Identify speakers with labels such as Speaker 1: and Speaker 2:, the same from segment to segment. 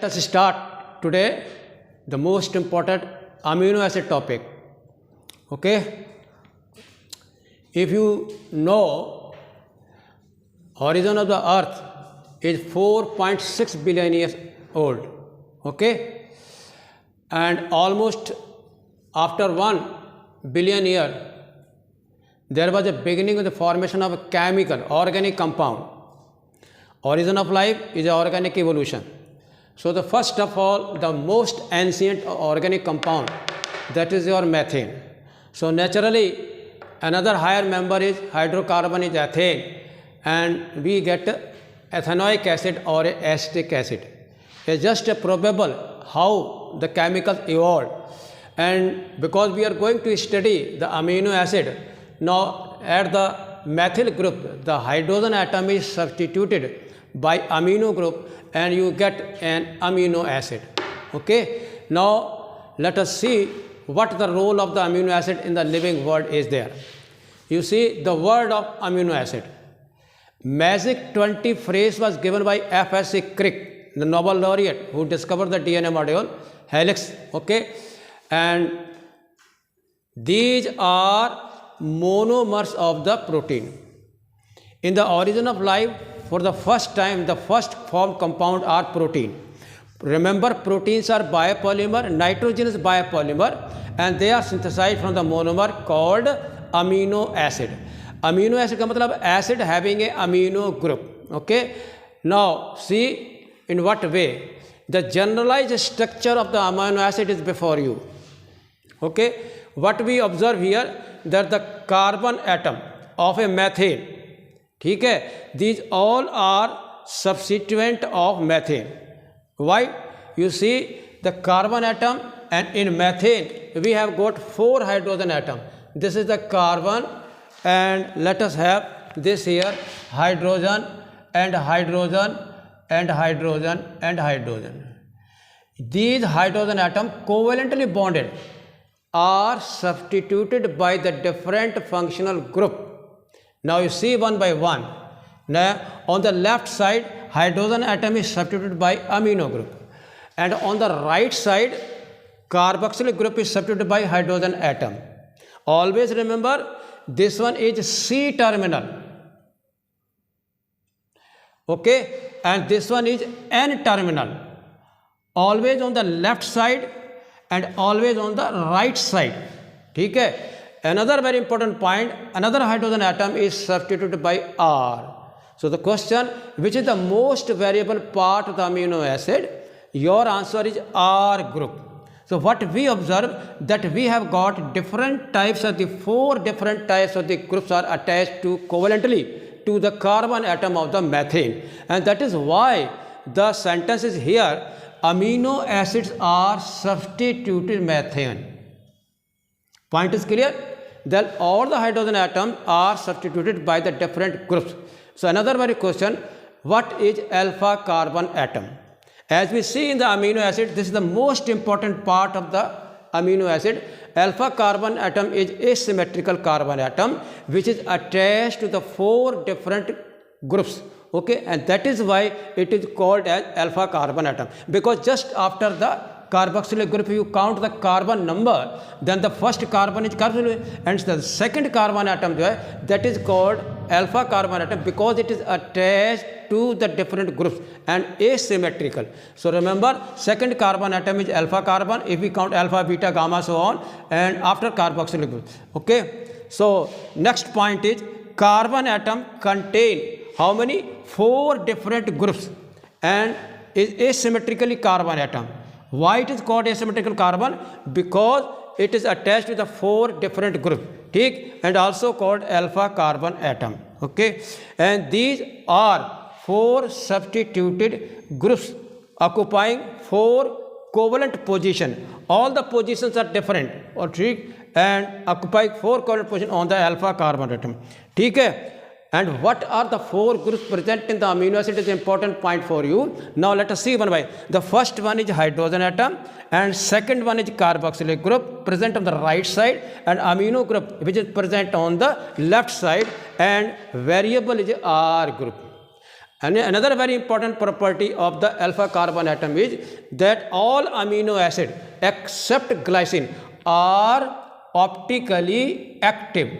Speaker 1: us start today the most important amino acid topic. Okay, if you know, origin of the earth is 4.6 billion years old. Okay, and almost after 1 billion year there was a beginning of the formation of a chemical organic compound. Origin of life is organic evolution. So the first of all, the most ancient organic compound, that is your methane. So naturally another higher member is hydrocarbon is ethane, and we get ethanoic acid or acetic acid. It's just a probable how the chemicals evolved, and because we are going to study the amino acid, now at the methyl group the hydrogen atom is substituted by amino group and you get an amino acid. Okay, now let us see what the role of the amino acid in the living world is there. You see the word of amino acid. Magic 20 phrase was given by F.S.C. Crick, the Nobel laureate who discovered the DNA module helix. Okay, and these are monomers of the protein. In the origin of life, for the first time, the first formed compound are protein. Remember, proteins are biopolymer, nitrogen is biopolymer, and they are synthesized from the monomer called amino acid. Amino acid का मतलब acid having a amino group. Okay. Now see in what way the generalized structure of the amino acid is before you. Okay. What we observe here, that the carbon atom of a methane, ठीक है, these all are substituent of methane. Why? You see the carbon atom, and in methane we have got 4 hydrogen atom. This is the carbon, and let us have this here hydrogen and hydrogen and hydrogen and hydrogen. These hydrogen atom covalently bonded are substituted by the different functional group. Now you see one by one. Now on the left side hydrogen atom is substituted by amino group, and on the right side carboxylic group is substituted by hydrogen atom. Always remember this one is C terminal. Okay, and this one is N terminal. Always on the left side and always on the right side. ठीक है. Another very important point, another hydrogen atom is substituted by R. So the question, which is the most variable part of the amino acid? Your answer is R group. So what we observe, that we have got different types of the 4 different types of the groups are attached to covalently to the carbon atom of the methane, and that is why the sentence is here, amino acids are substituted methane. Point is clear? That all the hydrogen atoms are substituted by the different groups. So another very question, what is alpha carbon atom? As we see in the amino acid, this is the most important part of the amino acid. Alpha carbon atom is asymmetrical carbon atom which is attached to the 4 different groups. Okay, and that is why it is called as alpha carbon atom, because just after the carboxylic group you count the carbon number, then the first carbon is carboxylic and the second carbon atom that is called alpha carbon atom because it is attached to the different groups and asymmetrical. So remember, second carbon atom is alpha carbon if we count alpha, beta, gamma, so on, and after carboxylic group. Okay, so next point is carbon atom contain how many? 4 different groups and is asymmetrically carbon atom. Why it is called asymmetrical carbon? Because it is attached to the 4 different groups, ठीक, and also called alpha carbon atom. Okay, and these are 4 substituted groups occupying 4 covalent position. All the positions are different, or ठीक, and occupy 4 covalent position on the alpha carbon atom. ठीक है. And what are the 4 groups present in the amino acid is an important point for you. Now let us see one by. The first one is hydrogen atom, and second one is carboxylic group present on the right side, and amino group which is present on the left side, and variable is R group. And another very important property of the alpha carbon atom is that all amino acids except glycine are optically active.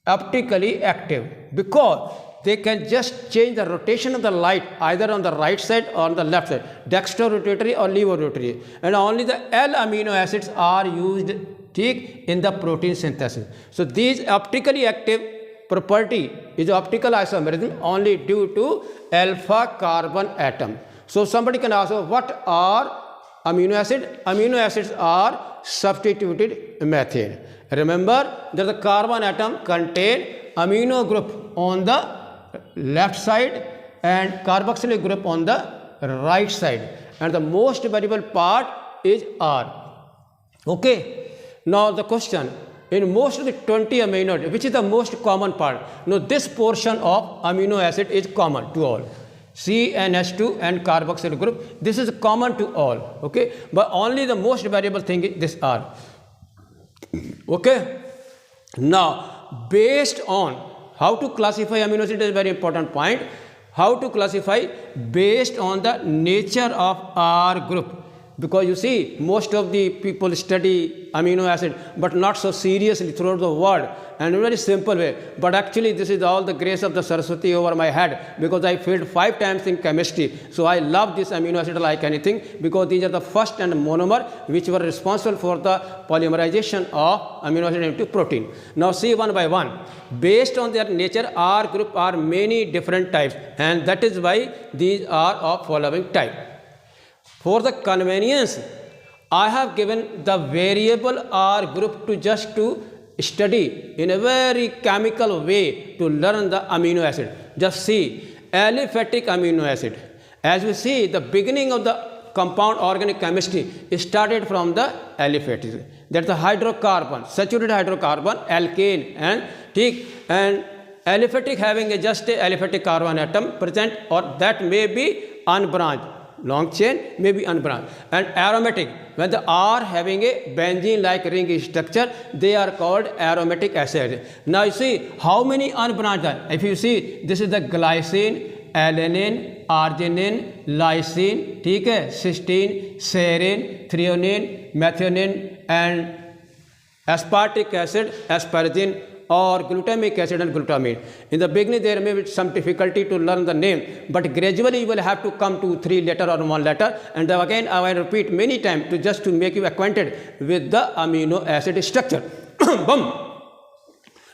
Speaker 1: Optically active because they can just change the rotation of the light either on the right side or on the left side, dextrorotatory or levorotatory, and only the L amino acids are used in the protein synthesis. So these optically active property is optical isomerism only due to alpha carbon atom. So somebody can ask, what are amino acids? Amino acids are substituted methane. Remember that the carbon atom contain amino group on the left side and carboxylic group on the right side, and the most variable part is R. Okay. Now the question, in most of the 20 amino acids, which is the most common part? Now this portion of amino acid is common to all. CnH2 and carboxyl group, this is common to all. Okay. But only the most variable thing is this R. Okay. Now based on how to classify amino acid is a very important point. How to classify based on the nature of R group. Because you see, most of the people study amino acid, but not so seriously throughout the world, and in a very simple way. But actually, this is all the grace of the Saraswati over my head, because I failed 5 times in chemistry. So I love this amino acid like anything, because these are the first and monomer which were responsible for the polymerization of amino acid into protein. Now see one by one. Based on their nature, R group are many different types, and that is why these are of following type. For the convenience, I have given the variable R group to study in a very chemical way to learn the amino acid. Just see, aliphatic amino acid. As we see, the beginning of the compound organic chemistry started from the aliphatic. That's the hydrocarbon, saturated hydrocarbon, alkane, and aliphatic having just a aliphatic carbon atom present, or that may be unbranched. Long chain may be unbranched. And aromatic, when the R having a benzene like ring structure, they are called aromatic acids. Now you see how many unbranched are. If you see, this is the glycine, alanine, arginine, lysine, cysteine, serine, threonine, methionine, and aspartic acid, asparagine, or glutamic acid and glutamine. In the beginning there may be some difficulty to learn the name, but gradually you will have to come to 3 letter or 1 letter, and again I will repeat many times to make you acquainted with the amino acid structure.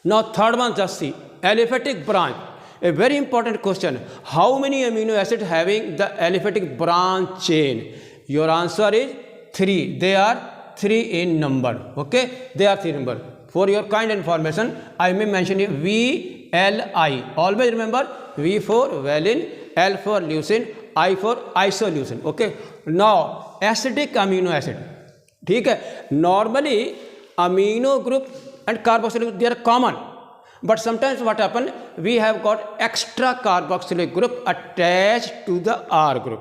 Speaker 1: Now third one, just see, aliphatic branch. A very important question, how many amino acids having the aliphatic branch chain? Your answer is 3. They are 3 in number. Okay, they are 3 in number. For your kind information, I may mention here VLI. Always remember V for valine, L for leucine, I for isoleucine. Okay. Now acidic amino acid. Normally amino group and carboxylic group, they are common. But sometimes what happens, we have got extra carboxylic group attached to the R group.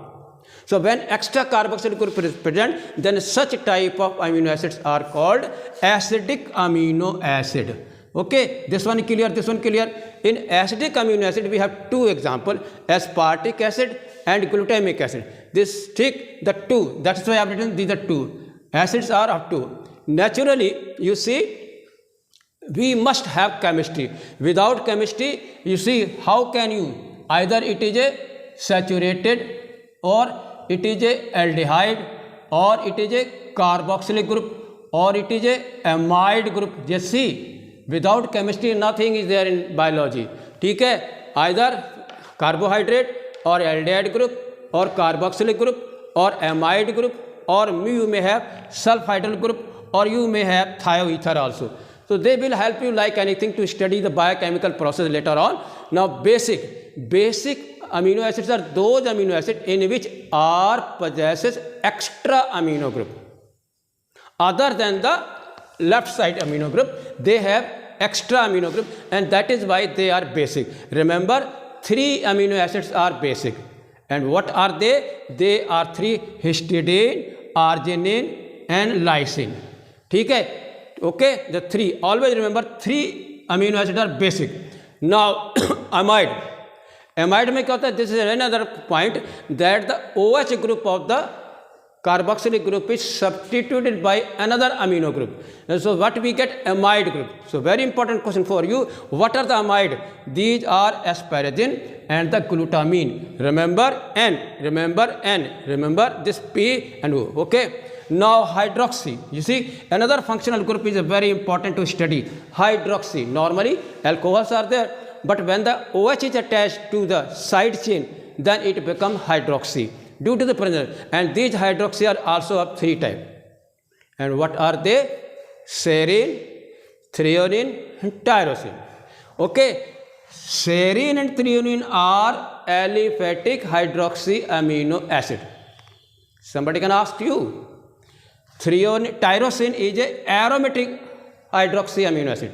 Speaker 1: So when extra carboxylic group is present, then such type of amino acids are called acidic amino acid. Okay, this one clear, this one clear. In acidic amino acid, we have 2 examples, aspartic acid and glutamic acid. This take the 2, that's why I have written these are 2. Acids are of 2. Naturally, you see, we must have chemistry. Without chemistry, you see, how can you, either it is a saturated, or it is a aldehyde, or it is a carboxylic group, or it is a amide group. Just see, without chemistry nothing is there in biology. Either carbohydrate or aldehyde group or carboxylic group or amide group, or you may have sulfhydryl group, or you may have thioether also. So they will help you like anything to study the biochemical process later on. Now basic amino acids are those amino acids in which R possesses extra amino group. Other than the left side amino group, they have extra amino group, and that is why they are basic. Remember, 3 amino acids are basic. And what are they? They are 3: histidine, arginine, and lysine. Okay, the 3. Always remember 3 amino acids are basic. Now amide. Amide में क्या होता है, this is another point that the OH group of the carboxylic group is substituted by another amino group. And so what we get, amide group. So very important question for you, what are the amide? These are asparagine and the glutamine. Remember N, remember this P and O. Okay, now hydroxy, you see another functional group is very important to study. Hydroxy, normally alcohols are there, but when the OH is attached to the side chain, then it becomes hydroxy due to the presence. And these hydroxy are also of 3 types. And what are they? Serine, threonine and tyrosine. Okay, serine and threonine are aliphatic hydroxy amino acid. Somebody can ask you, tyrosine is a aromatic hydroxy amino acid.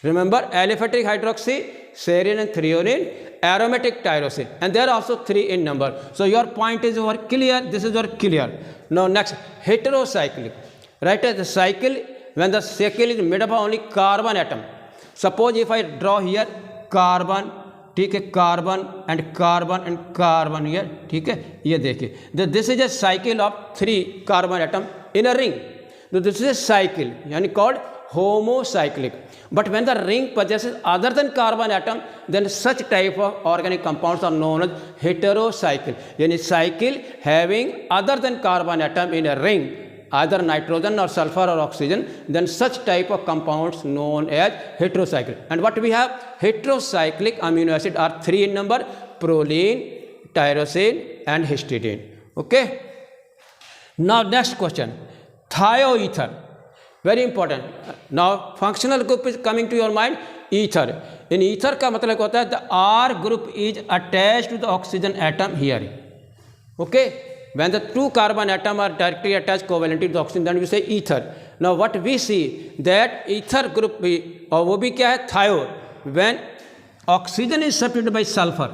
Speaker 1: Remember, aliphatic hydroxy, serine and threonine, aromatic tyrosine, and they are also 3 in number. So your point is over clear, this is over clear. Now next, heterocyclic, right? The cycle, when the cycle is made up of only carbon atom. Suppose if I draw here carbon, ठीक है, carbon and carbon and carbon here, ठीक है, ये देखिए, this is a cycle of 3 carbon atom in a ring. So this is a cycle, यानी called homocyclic. But when the ring possesses other than carbon atom, then such type of organic compounds are known as heterocycle. Yani cycle having other than carbon atom in a ring, either nitrogen or sulfur or oxygen, then such type of compounds known as heterocycle. And what we have, heterocyclic amino acid are 3 in number: proline, tyrosine and histidine. Okay. Now next question, thioether. Very important. Now functional group is coming to your mind, ether. In ether का मतलब होता है the R group is attached to the oxygen atom here. Okay, when the 2 carbon atom are directly attached covalently to the oxygen, then we say ether. Now what we see that ether group भी, और वो भी क्या है, thio, when oxygen is substituted by sulfur,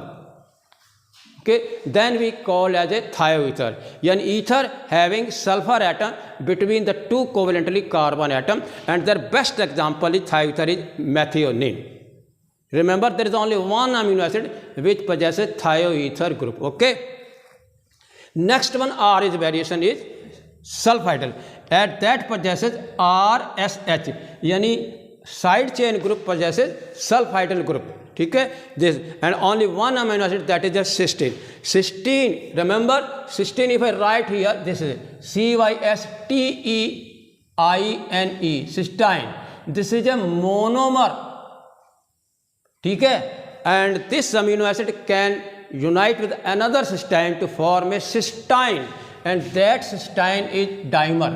Speaker 1: okay, then we call as a thioether. An ether having sulfur atom between the 2 covalently carbon atom, and their best example is thioether is methionine. Remember, there is only one amino acid which possesses thioether group. Okay. Next one, R is variation is sulfhydryl, and that possesses RSH. Yani side chain group possesses sulfhydryl group. ठीक है, this, and only one amino acid, that is the cysteine. Cysteine, remember cysteine, if I write here, this is CYSTEINE, cysteine. This is a monomer, ठीक है, and this amino acid can unite with another cysteine to form a cysteine, and that cysteine is dimer.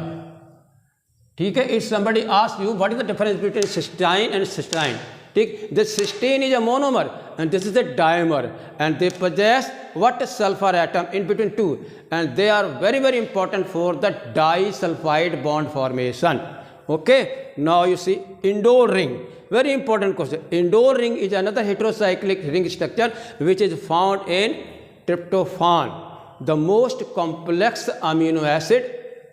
Speaker 1: ठीक है, if somebody asks you what is the difference between cysteine and cysteine, this cysteine is a monomer and this is a dimer, and they possess what sulfur atom in between 2, and they are very very important for the disulfide bond formation. Okay, now you see indole ring, very important question. Indole ring is another heterocyclic ring structure which is found in tryptophan, the most complex amino acid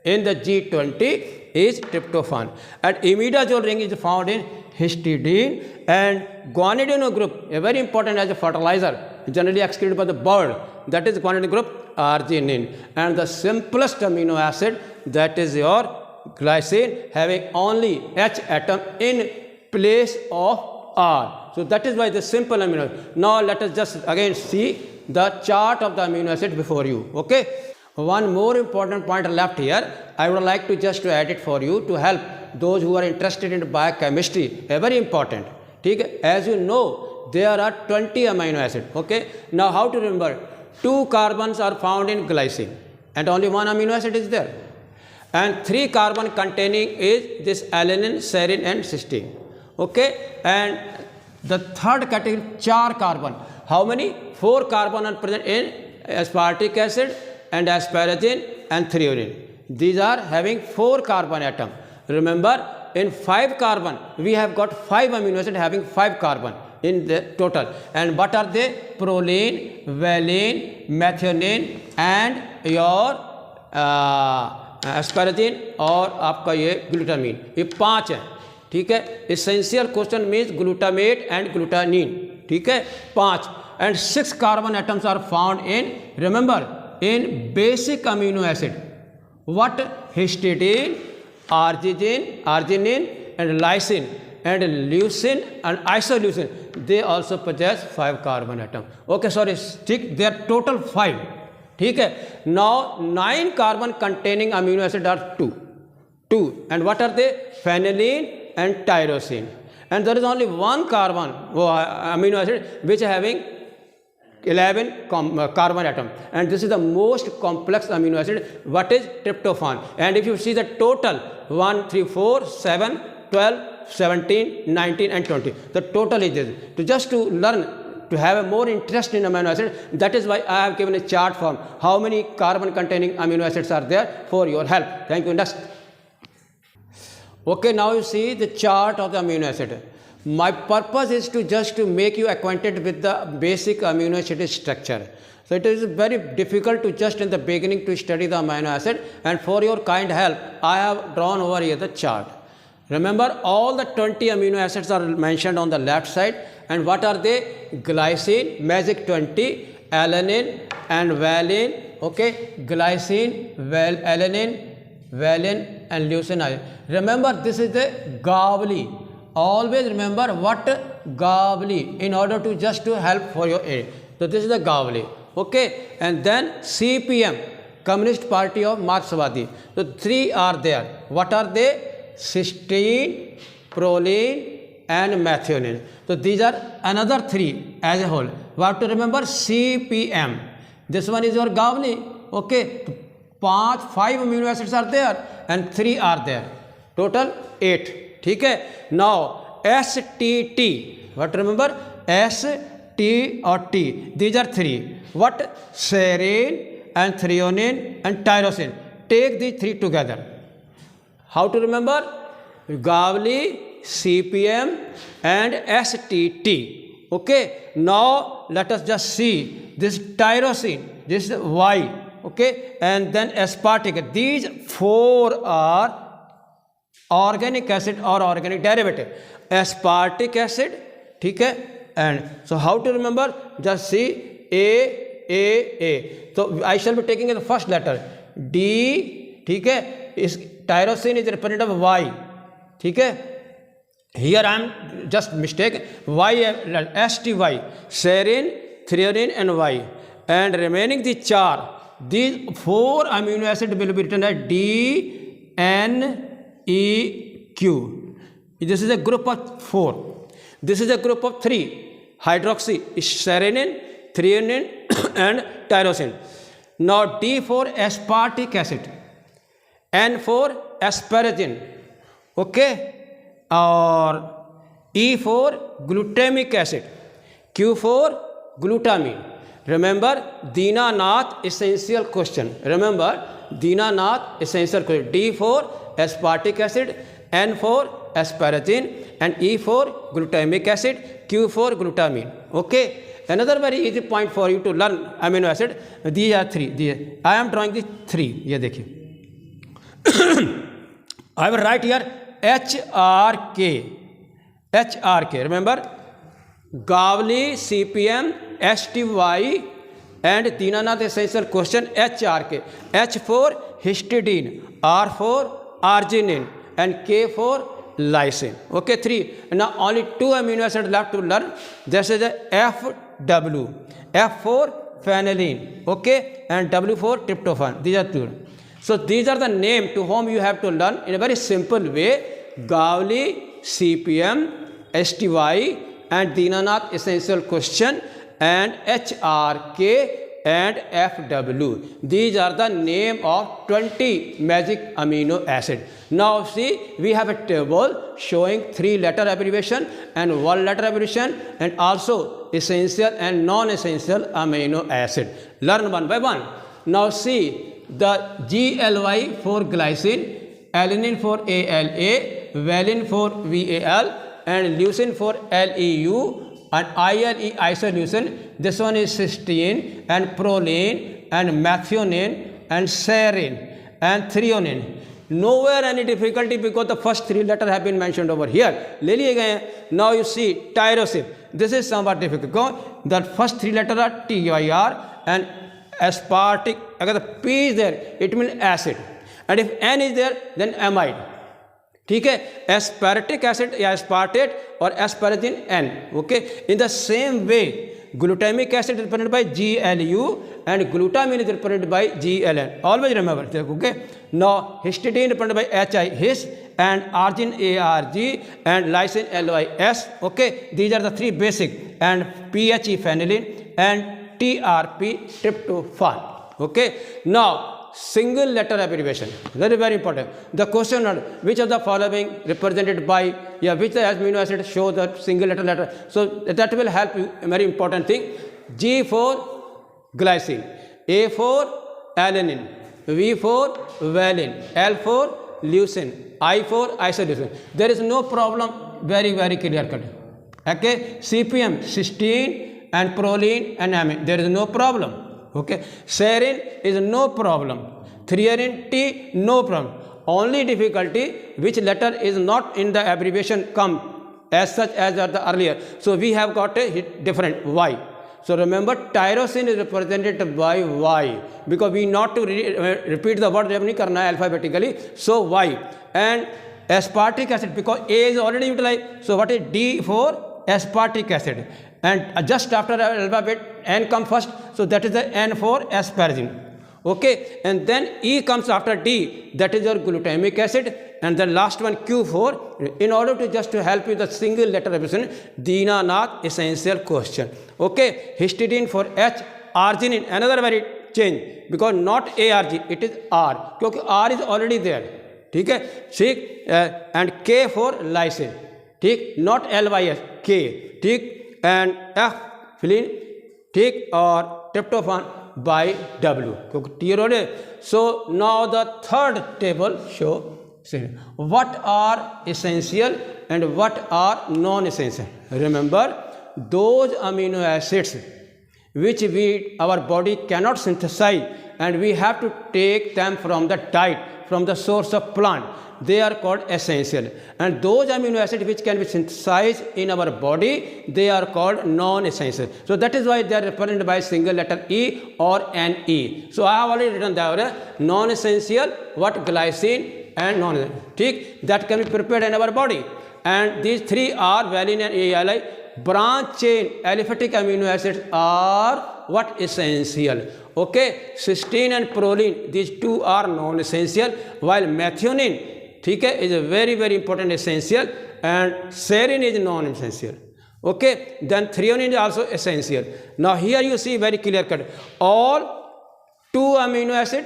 Speaker 1: in the G20 is tryptophan, and imidazole ring is found in histidine, and guanidino group, a very important as a fertilizer, generally excreted by the bird, that is guanidino group arginine, and the simplest amino acid, that is your glycine, having only H atom in place of R. So that is why the simple amino acid. Now let us just again see the chart of the amino acid before you. Okay, one more important point left here, I would like to just to add it for you to help those who are interested in biochemistry, a very important. ठीक है, as you know there are 20 amino acids. Okay, now how to remember, 2 carbons are found in glycine and only 1 amino acid is there, and 3 carbon containing is this alanine, serine and cysteine. Okay, and the third category, 4 carbon. How many? 4 carbon are present in aspartic acid and asparagine and threonine. These are having 4 carbon atom. Remember, in 5 carbon we have got 5 amino acid having 5 carbon in the total, and what are they? Proline, valine, methionine and your asparagine और आपका ये glutamine, ये 5 है. ठीक है, essential question means glutamate and glutamine. ठीक है, 5. and 6 carbon atoms are found in, remember, in basic amino acid. What? Histidine, arginine and lysine and leucine and isoleucine. They also possess 5 carbon atoms. Okay, sorry, stick, they are total 5. ठीक है. Now 9 carbon containing amino acid are 2. And what are they? Phenylene and tyrosine. And there is only 1 carbon amino acid which is having 11 carbon atom, and this is the most complex amino acid. What is? Tryptophan. And if you see the total 1, 3, 4, 7, 12, 17, 19 and 20, the total is this. To just to learn, to have a more interest in amino acid, that is why I have given a chart form how many carbon containing amino acids are there for your help. Thank you. Next. Okay, now you see the chart of the amino acid. My purpose is to just to make you acquainted with the basic amino acid structure. So it is very difficult to just in the beginning to study the amino acid, and for your kind help I have drawn over here the chart. Remember, all the 20 amino acids are mentioned on the left side, and what are they? Glycine, magic 20, alanine and valine. Okay, glycine, alanine, valine and leucine. Remember, this is the Gavli. Always remember what Gavli in order to just to help for your aid. So this is the Gavli. Okay, and then CPM, Communist Party of Marxwadi. So 3 are there. What are they? Cysteine, proline and methionine. So these are another 3 as a whole. What to remember? CPM. This one is your Gavli. Okay, 5 amino acids are there and 3 are there. Total 8. ठीक है. Now STT, what remember? S, T or T, these are 3. What? Serine and threonine and tyrosine. Take these 3 together. How to remember? Gavli, CPM and STT. Okay, now let us just see this tyrosine, this is Y. Okay, and then aspartic. These 4 are organic acid or organic derivative. Aspartic acid, ठीक है. And so how to remember? Just see A. So I shall be taking the first letter D, ठीक है. Is tyrosine is representative of Y, ठीक है. Here I am just mistaken. Y, STY, serine, threonine and Y. And remaining the char, these 4 amino acid will be written as D, N, E, Q. This is a group of 4. This is a group of 3. Hydroxy is serine, threonine and tyrosine. Now D4 aspartic acid, N4 asparagine, okay, or E4 glutamic acid, Q4 glutamine. Remember Dinanath essential question. Remember Dinanath essential question. D4 aspartic acid, N4 asparagine and E4 glutamic acid, Q4 glutamine. Okay. Another very easy point for you to learn amino acid. These are 3. I am drawing the 3. ये देखिए. I will write here HRK. Remember Gavli, CPM, STY and Dinanath essential question HRK. H4 histidine, R4 arginine and K4 lysine. Okay, 3. Now only 2 amino acids left to learn. This is the FW. F4 phenylene, okay, and W4 tryptophan. These are 2. So these are the name to whom you have to learn in a very simple way. Gavli, CPM, STY and Dinanath essential question and HRK and FW. These are the name of 20 magic amino acid. Now see, we have a table showing 3 letter abbreviation and 1 letter abbreviation and also essential and non-essential amino acid. Learn one by one. Now see, the GLY for glycine, alanine for ALA, valine for VAL and leucine for LEU and ILE isoleucine. This one is cysteine and proline and methionine and serine and threonine. Nowhere any difficulty because the first 3 letters have been mentioned over here. ले लिए गए हैं. Now you see tyrosine. This is somewhat difficult. Go, the first three letters are TYR and aspartic. Agar the P is there, it means acid. And if N is there, then amide. ठीक है, aspartic acid या aspartate or asparagine N. Okay. In the same way, glutamic acid is represented by GLU and glutamine is represented by GLN. Always remember. Okay. Now histidine represented by HI, his, and arginine ARG and lysine LYS. Okay. These are the three basic, and PHE phenylene and TRP tryptophan. Okay. Now single letter abbreviation, very very important. The question on which of the following represented by, which the amino acid show the single letter. So that will help you. A very important thing. G for glycine, A for alanine, V for valine, L for leucine, I for isoleucine. There is no problem. Very very clear cut. Okay. CPM, cysteine and proline and amine. There is no problem. Okay. Serine is no problem. Threonine T, no problem. Only difficulty, which letter is not in the abbreviation come as such as the earlier. So we have got a different Y. So remember, tyrosine is represented by Y because we not to repeat the word alphabetically. So Y. And aspartic acid, because A is already utilized. So what is D for aspartic acid? And just after the alphabet, N comes first. So that is the N for asparagine. Okay. And then E comes after D. That is your glutamic acid. And the last one Q for. In order to just to help you the single letter representation, Dinanath essential question. Okay. Histidine for H. Arginine, another very change. Because not ARG, it is R. Because R is already there. Okay. And K for lysine. Not LYS, K. And F, phenylene, or tryptophan by W. So now the third table show what are essential and what are non-essential. Remember, those amino acids which our body cannot synthesize and we have to take them from the diet, from the source of plant, they are called essential. And those amino acids which can be synthesized in our body, they are called non-essential. So that is why they are represented by single letter E or NE. So I have already written down non-essential, what glycine and non-essential. That can be prepared in our body. And these three are valine and ALI. Branch chain aliphatic amino acids are what? Essential. Okay. Cysteine and proline, these two are non-essential, while methionine is a very very important essential, and serine is non-essential. Okay. Then threonine is also essential. Now here you see very clear cut. All 2 amino acid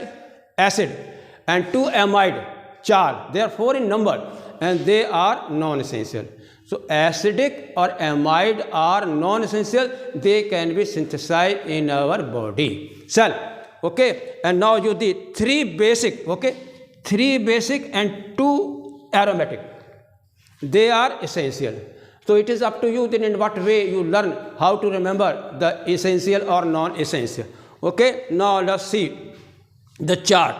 Speaker 1: and 2 amide char, they are 4 in number and they are non-essential. So acidic or amide are non-essential. They can be synthesized in our body cell. Okay. And now you the 3 basic. Okay. 3 basic and 2 aromatic. They are essential. So it is up to you then in what way you learn how to remember the essential or non-essential. Okay. Now let's see the chart.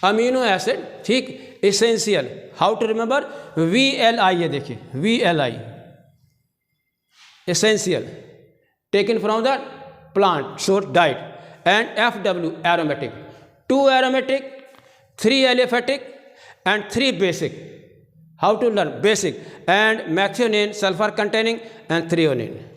Speaker 1: Amino acid, essential. How to remember? VLI ये देखिए, VLI essential, taken from the plant source diet, and FW aromatic. 2 aromatic, 3 aliphatic, and 3 basic. How to learn? Basic. And methionine, sulfur containing, and threonine.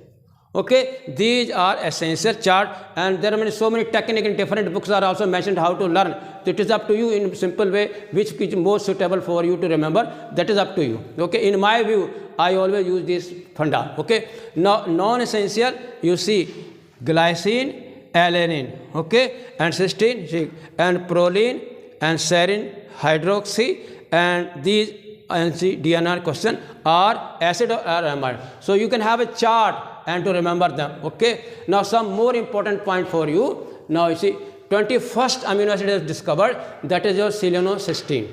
Speaker 1: Okay, these are essential chart, and there are so many technical in different books are also mentioned how to learn. So it is up to you in simple way which is most suitable for you to remember. That is up to you. Okay, in my view, I always use this funda. Okay, now non-essential, you see glycine, alanine, okay, and cysteine, and proline, and serine, hydroxy, and these DNR question are acid or amide. So you can have a chart and to remember them. Okay. Now some more important point for you. Now you see 21st amino acid is discovered, that is your selenocysteine.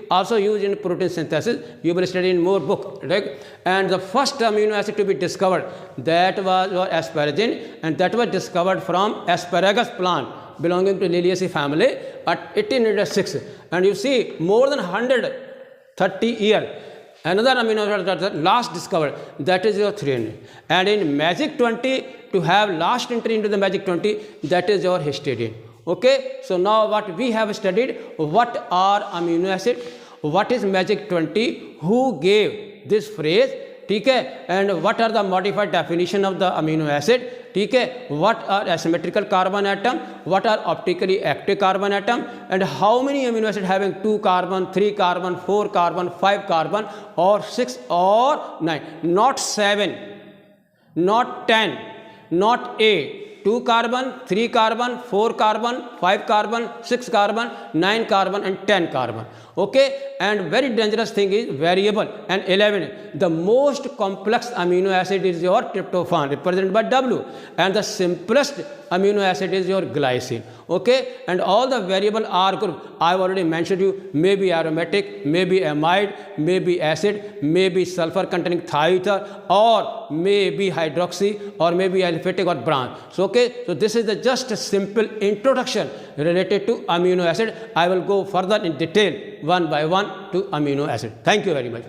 Speaker 1: Also used in protein synthesis. You will study in more book. Right? And the first amino acid to be discovered, that was your asparagine, and that was discovered from asparagus plant belonging to Liliaceae family at 1806. And you see more than 130 years another amino acid that is last discovered, that is your threonine. And in magic 20, to have last entry into the magic 20, that is your histidine. Okay, so now what we have studied, what are amino acid, what is magic 20, who gave this phrase, ठीक है, and what are the modified definition of the amino acid, ठीक है, what are asymmetrical carbon atom, what are optically active carbon atom, and how many amino acid having 2 carbon, 3 carbon, 4 carbon, 5 carbon, or 6 or 9, not 7, not 10, not 8, 2 carbon, 3 carbon, 4 carbon, 5 carbon, 6 carbon, 9 carbon and 10 carbon. Okay, and very dangerous thing is variable. And 11, the most complex amino acid is your tryptophan, represented by W, and the simplest amino acid is your glycine. Okay, and all the variable R group I've already mentioned you, maybe aromatic, maybe amide, maybe acid, maybe sulfur containing thiether, or maybe hydroxy, or maybe aliphatic or branch. So okay, so this is just a simple introduction related to amino acid. I will go further in detail one by one to amino acid. Thank you very much.